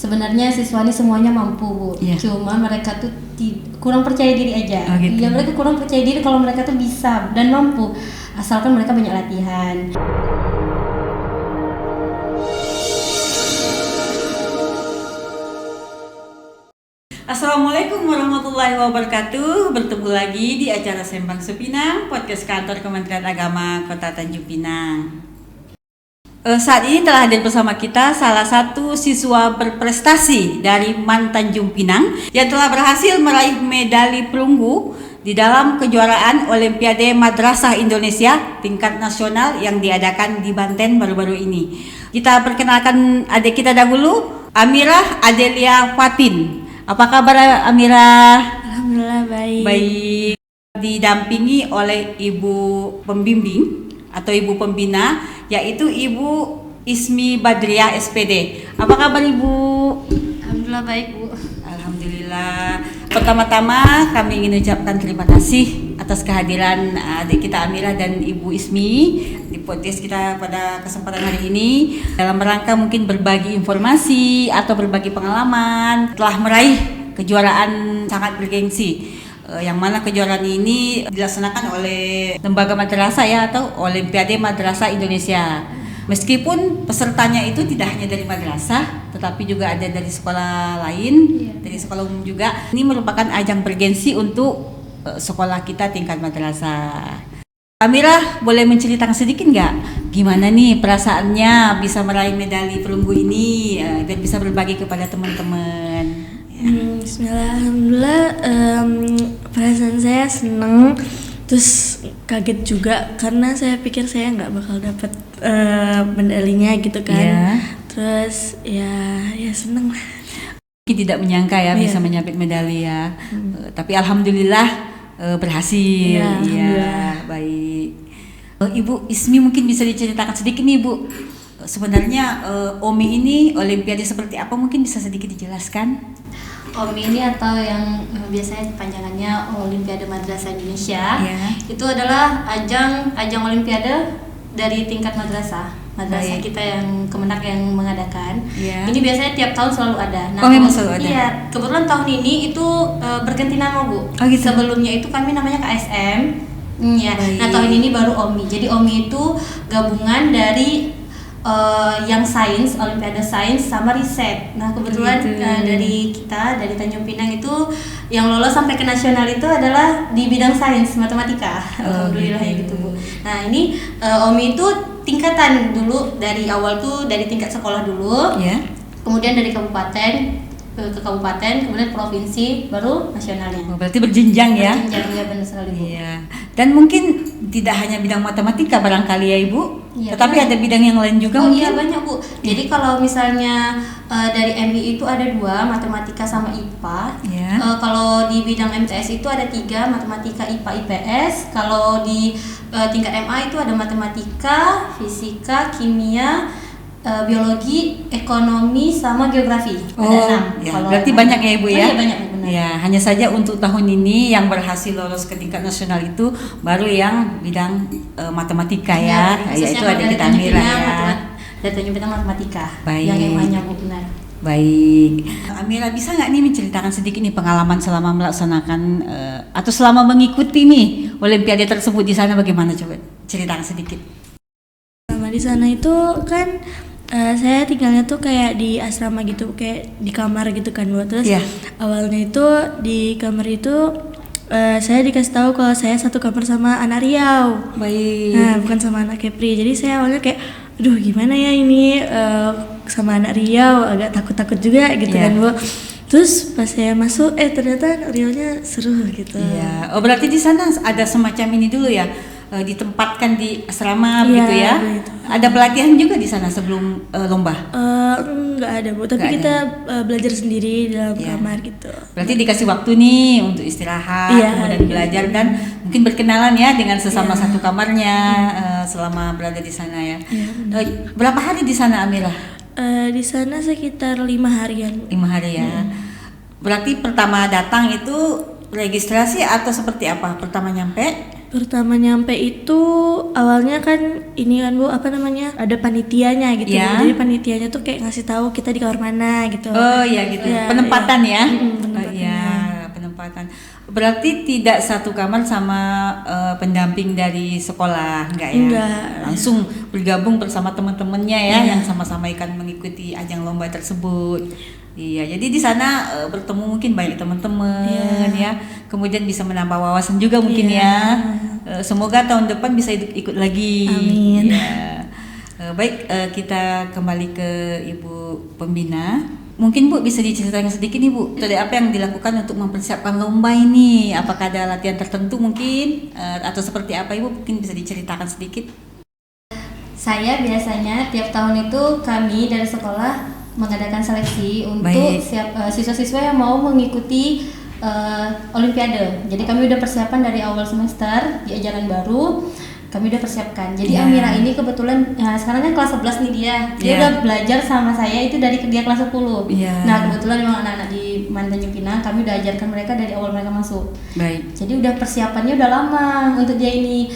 sebenarnya siswa ini semuanya mampu, Bu. Cuma mereka tuh kurang percaya diri aja. Gitu. Ya, mereka kurang percaya diri kalau mereka tuh bisa dan mampu, asalkan mereka banyak latihan. Assalamualaikum warahmatullahi wabarakatuh. Bertemu lagi di acara Sembang Sepinang, podcast kantor Kementerian Agama Kota Tanjung Pinang. Saat ini telah hadir bersama kita salah satu siswa berprestasi dari MAN Tanjung Pinang yang telah berhasil meraih medali perunggu di dalam kejuaraan Olimpiade Madrasah Indonesia tingkat nasional yang diadakan di Banten baru-baru ini. Kita perkenalkan adik kita dahulu, Amirah Adelia Fatin. Apa kabar Amirah? Alhamdulillah baik. Baik. Didampingi oleh ibu pembimbing atau ibu pembina, yaitu Ibu Ismi Badriah SPD. Apa kabar Ibu? Alhamdulillah baik, Bu. Alhamdulillah. Pertama-tama kami ingin ucapkan terima kasih atas kehadiran adik kita Amirah dan Ibu Ismi di podcast kita pada kesempatan hari ini dalam rangka mungkin berbagi informasi atau berbagi pengalaman telah meraih kejuaraan sangat bergengsi. Yang mana kejuaraan ini dilaksanakan oleh lembaga madrasah ya, atau Olimpiade Madrasah Indonesia. Meskipun pesertanya itu tidak hanya dari madrasah, tetapi juga ada dari sekolah lain, dari sekolah umum juga. Ini merupakan ajang bergensi untuk sekolah kita tingkat madrasah. Amirah, boleh menceritakan sedikit nggak gimana nih perasaannya bisa meraih medali perunggu ini dan bisa berbagi kepada teman-teman? Bismillah, alhamdulillah, perasaan saya seneng, terus kaget juga karena saya pikir saya nggak bakal dapat medalinya gitu kan. Terus ya seneng lah. Tidak menyangka ya bisa menyabet medali ya. Tapi alhamdulillah berhasil. Ya, baik. Ibu Ismi mungkin bisa diceritakan sedikit nih Bu. Sebenarnya OMI ini Olimpiade seperti apa, mungkin bisa sedikit dijelaskan? OMI ini atau yang biasanya panjangannya Olimpiade Madrasah Indonesia, itu adalah ajang Olimpiade dari tingkat madrasah kita yang Kemenak yang mengadakan. Ini biasanya tiap tahun selalu ada. Memang selalu ada. Iya, kebetulan tahun ini itu berganti nama, Bu. Gitu. Sebelumnya itu kami namanya KSM. Nah tahun ini baru OMI. Jadi OMI itu gabungan dari yang sains, Olimpiade Sains sama riset. Nah kebetulan dari Tanjung Pinang itu yang lolos sampai ke nasional itu adalah di bidang sains matematika. Alhamdulillah ya gitu Bu. Nah ini OMI itu tingkatan dulu, dari awal tuh dari tingkat sekolah dulu, kemudian dari kabupaten ke kabupaten, kemudian provinsi, baru nasionalnya. Berarti berjenjang ya? Berjenjang ya, benar sekali Bu. Dan mungkin tidak hanya bidang matematika barangkali ya Ibu, tetapi ada bidang yang lain juga mungkin? Iya banyak Bu. Jadi kalau misalnya dari MI itu ada 2, matematika sama IPA. Kalau di bidang MTS itu ada 3, matematika, IPA, IPS. Kalau di tingkat MA itu ada matematika, fisika, kimia, biologi, ekonomi, sama geografi. Ada 6. Berarti banyak ya Ibu ya? Iya banyak Bu, benar. Ya, hanya saja untuk tahun ini yang berhasil lolos ke tingkat nasional itu baru yang bidang matematika yaitu ada kita Amirah ya. Dari Tanjung Pinang matematika. Baik. Yang banyak Bu, benar. Baik. Amirah, bisa nggak nih menceritakan sedikit nih pengalaman selama melaksanakan atau selama mengikuti nih Olimpiade tersebut di sana, bagaimana, coba ceritakan sedikit. Selama di sana itu kan saya tinggalnya tuh kayak di asrama gitu, kayak di kamar gitu kan Bu. Terus awalnya itu di kamar itu saya dikasih tahu kalau saya satu kamar sama anak Riau. Baik. Nah bukan sama anak Kepri. Jadi saya awalnya kayak aduh gimana ya ini sama anak Riau, agak takut-takut juga gitu kan Bu. Terus pas saya masuk ternyata Riaunya seru gitu. Oh berarti di sana ada semacam ini dulu ya, ditempatkan di asrama begitu ya? Gitu. Ada pelatihan juga di sana sebelum lomba? Enggak ada Bu, tapi kita belajar sendiri dalam kamar gitu. Berarti dikasih waktu nih untuk istirahat, kemudian belajar dan mungkin berkenalan ya dengan sesama satu kamarnya selama berada di sana ya. Berapa hari di sana Amirah? Di sana sekitar 5 harian. 5 hari ya. Berarti pertama datang itu registrasi atau seperti apa? Pertama nyampe? Pertama nyampe itu awalnya kan ini kan Bu, apa namanya, ada panitianya gitu. Ya. Jadi panitianya tuh kayak ngasih tahu kita di kamar mana gitu. Oh iya gitu. Ya, Penempatan ya. penempatannya. Iya, penempatan. Berarti tidak satu kamar sama pendamping dari sekolah, enggak ya? Enggak. Langsung bergabung bersama teman-temannya ya, yang sama-sama akan mengikuti ajang lomba tersebut. Iya, jadi di sana bertemu mungkin banyak teman-teman ya. Kemudian bisa menambah wawasan juga mungkin ya. Semoga tahun depan bisa ikut lagi. Amin. Ya. Baik, kita kembali ke Ibu Pembina. Mungkin Bu bisa diceritakan sedikit nih Bu, dari apa yang dilakukan untuk mempersiapkan lomba ini? Apakah ada latihan tertentu mungkin atau seperti apa Ibu? Mungkin bisa diceritakan sedikit. Saya biasanya tiap tahun itu kami dari sekolah mengadakan seleksi untuk siswa-siswa yang mau mengikuti Olimpiade. Jadi kami udah persiapan dari awal semester di ajaran baru. Kami udah persiapkan. Jadi Amira ini kebetulan sekarang kan kelas 11 nih dia udah belajar sama saya itu dari dia kelas 10. Nah, kebetulan memang anak-anak di Tanjung Pinang kami udah ajarkan mereka dari awal mereka masuk. Baik. Jadi udah persiapannya udah lama untuk dia ini.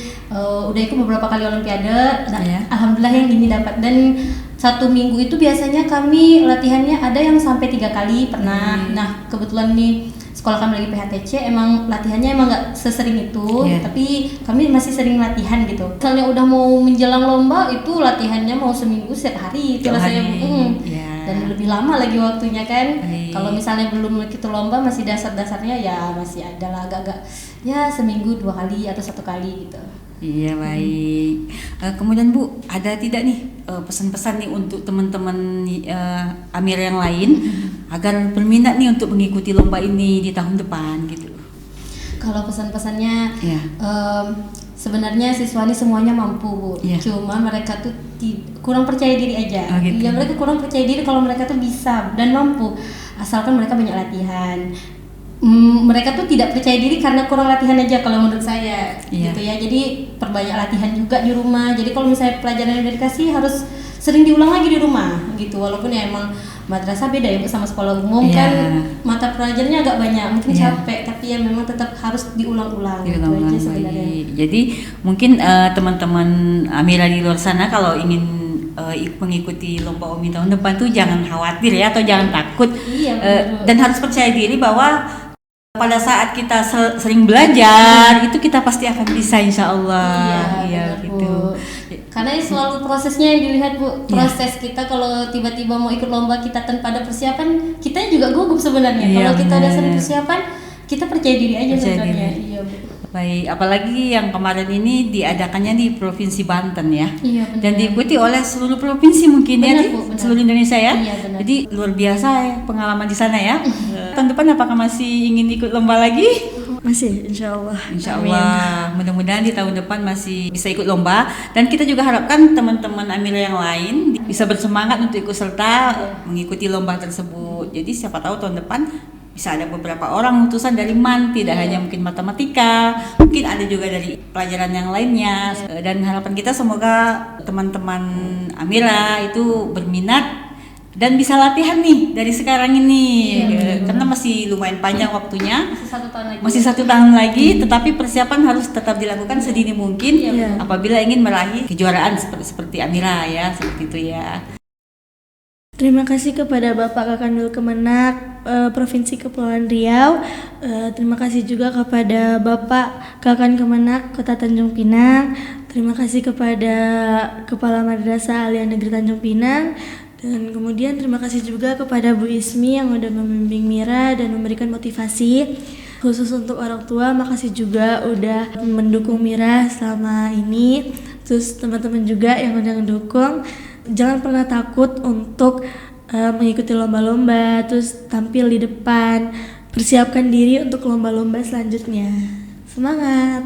Udah ikut beberapa kali Olimpiade. Nah, alhamdulillah yang ini dapat. Dan 1 minggu itu biasanya kami latihannya ada yang sampai 3 kali pernah. Nah, kebetulan nih sekolah kami lagi PHTC, emang latihannya emang nggak sesering itu, tapi kami masih sering latihan gitu. Misalnya udah mau menjelang lomba itu latihannya mau seminggu setiap hari itu rasanya, dan lebih lama lagi waktunya kan. Kalau misalnya belum begitu lomba masih dasar-dasarnya ya masih ada lah agak-agak ya seminggu 2 kali atau 1 kali gitu. Iya baik. Kemudian Bu, ada tidak nih pesan-pesan nih untuk teman-teman Amir yang lain agar berminat nih untuk mengikuti lomba ini di tahun depan gitu? Kalau pesan-pesannya sebenarnya siswa ini semuanya mampu Bu. Cuma mereka tuh kurang percaya diri aja. Ya mereka kurang percaya diri kalau mereka tuh bisa dan mampu asalkan mereka banyak latihan. Mereka tuh tidak percaya diri karena kurang latihan aja kalau menurut saya gitu ya. Jadi perbanyak latihan juga di rumah. Jadi kalau misalnya pelajaran yang dikasih harus sering diulang lagi di rumah gitu. Walaupun ya emang madrasah beda ya sama sekolah umum kan mata pelajarannya agak banyak, mungkin capek tapi ya memang tetap harus diulang-ulang gitu aja sebenarnya. Jadi mungkin teman-teman Amira di luar sana kalau ingin mengikuti lomba OMI tahun depan tuh jangan khawatir ya atau jangan takut. Dan harus percaya diri bahwa pada saat kita sering belajar itu kita pasti akan bisa insya Allah. Iya gitu. Karena selalu prosesnya yang dilihat Bu. Proses kita kalau tiba-tiba mau ikut lomba kita tanpa ada persiapan, kita juga gugup sebenarnya. Kalau kita udah sering persiapan, kita percaya diri aja sebenarnya. Iya Bu. Baik, apalagi yang kemarin ini diadakannya di Provinsi Banten ya. Dan diikuti oleh seluruh provinsi mungkin ya di seluruh Indonesia ya. Jadi luar biasa ya pengalaman di sana ya. Tahun depan apakah masih ingin ikut lomba lagi? Masih, insya Allah. Insya Allah, mudah-mudahan di tahun depan masih bisa ikut lomba. Dan kita juga harapkan teman-teman Amira yang lain bisa bersemangat untuk ikut serta mengikuti lomba tersebut. Jadi siapa tahu tahun depan bisa ada beberapa orang utusan dari MAN, tidak hanya mungkin matematika, mungkin ada juga dari pelajaran yang lainnya. Dan harapan kita semoga teman-teman Amira itu berminat dan bisa latihan nih dari sekarang ini, karena masih lumayan panjang waktunya, masih 1 tahun lagi, tetapi persiapan harus tetap dilakukan sedini mungkin apabila ingin meraih kejuaraan seperti Amira ya, seperti itu ya. Terima kasih kepada Bapak Kakandul Kemenak Provinsi Kepulauan Riau. Terima kasih juga kepada Bapak Kakan Kemenak Kota Tanjung Pinang. Terima kasih kepada Kepala Madrasah Alia Negeri Tanjung Pinang. Dan kemudian terima kasih juga kepada Bu Ismi yang udah membimbing Mira dan memberikan motivasi. Khusus untuk orang tua, makasih juga udah mendukung Mira selama ini. Terus teman-teman juga yang udah mendukung. Jangan pernah takut untuk mengikuti lomba-lomba, terus tampil di depan. Persiapkan diri untuk lomba-lomba selanjutnya. Semangat!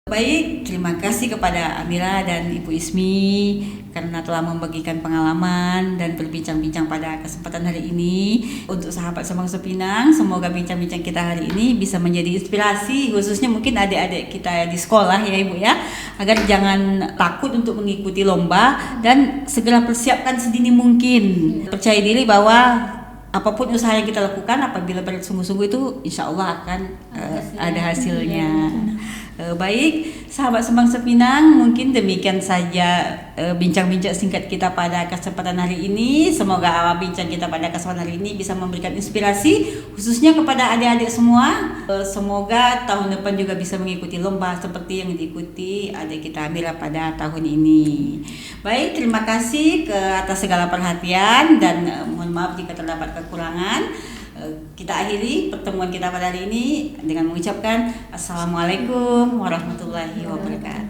Baik, terima kasih kepada Amira dan Ibu Ismi karena telah membagikan pengalaman dan berbincang-bincang pada kesempatan hari ini. Untuk sahabat Semangsa Pinang, semoga bincang-bincang kita hari ini bisa menjadi inspirasi, khususnya mungkin adik-adik kita di sekolah ya Ibu ya, agar jangan takut untuk mengikuti lomba dan segera persiapkan sedini mungkin. Percaya diri bahwa apapun usaha yang kita lakukan apabila bersungguh-sungguh itu insya Allah akan ada hasilnya. Baik, sahabat Sembangsa Pinang, mungkin demikian saja bincang-bincang singkat kita pada kesempatan hari ini. Semoga bincang kita pada kesempatan hari ini bisa memberikan inspirasi khususnya kepada adik-adik semua. Semoga tahun depan juga bisa mengikuti lomba seperti yang diikuti adik kita Amira pada tahun ini. Baik, terima kasih atas segala perhatian dan mohon maaf jika terdapat kekurangan. Kita akhiri pertemuan kita pada hari ini dengan mengucapkan Assalamualaikum warahmatullahi wabarakatuh.